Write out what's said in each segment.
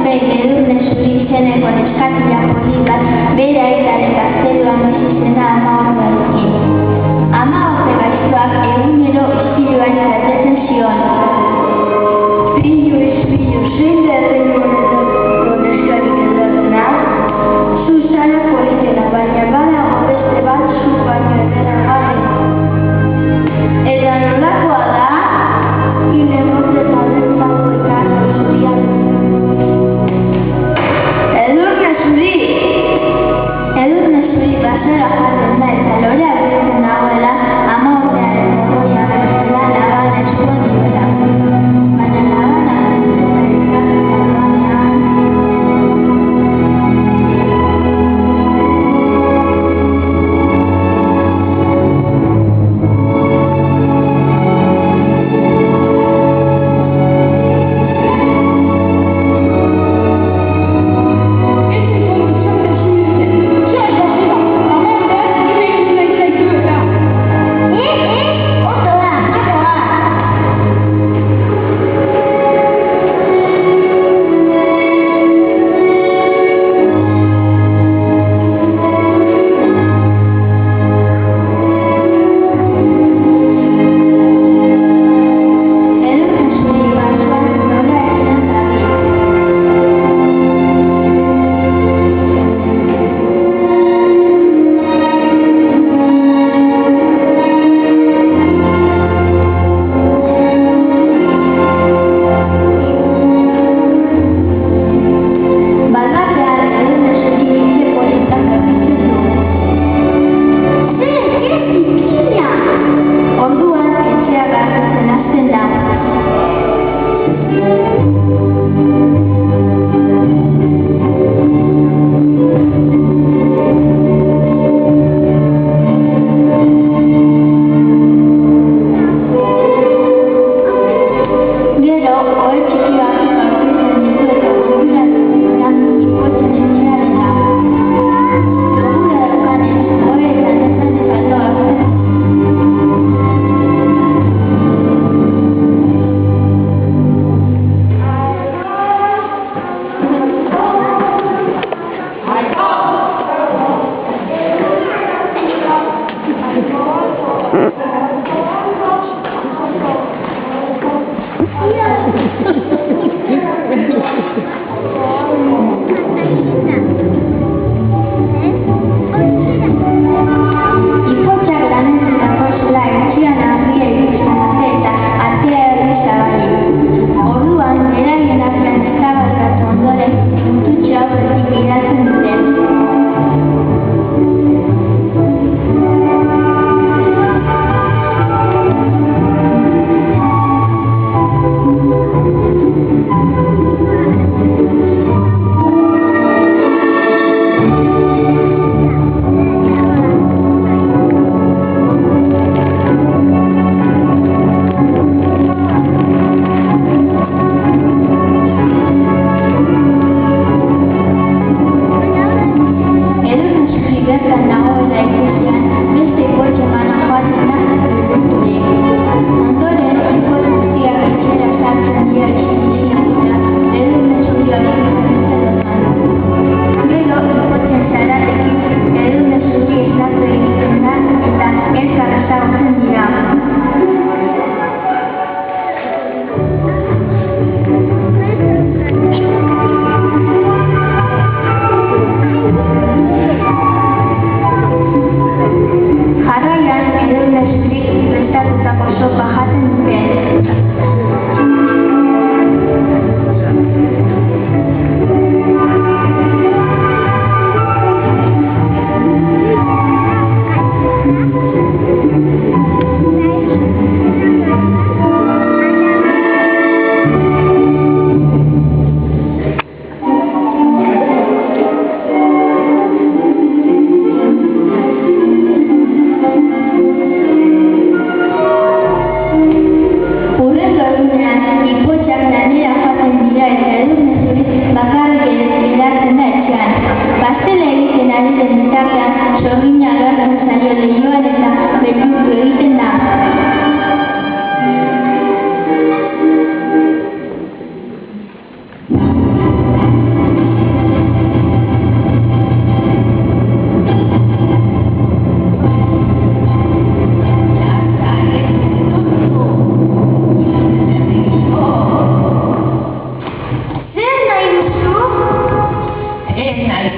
Edurne Zuri izeneko neskatila polit bat bere aitaren gazteluan bizi zena 10 urterekin. 10 gaiztoak egunero istiluan galdetzen zion. Pillu, zein da erreinu honetako neskarik ederrena? Zu zara politena, baina badago beste bat zu baino ederragarri. Eta nolakoa da? Ile mote taldetako ikarro zurian. Edurne Zuri!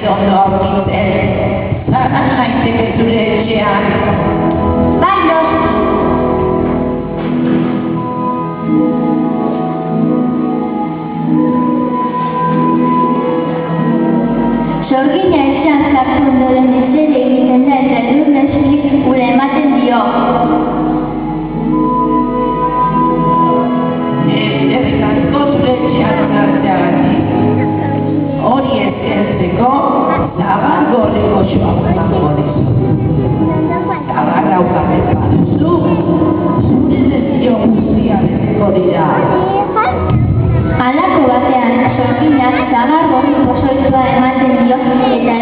ondo aurkitzen. Zara zaiteke zure etxean. Bai, noski. Sorgina etxean sartu ondoren ezer egiten da eta Ernestrik ura ematen dio. Eskerrik asko zure etxean onartzeagatik. Hori ezkertzeko, zabar gorriko xoa emango dizut. Zabarra ukatzen baduzu, zure desio guztia beteko dira. Halako batean, sorginak zabar gorriko soitua ematen dio eta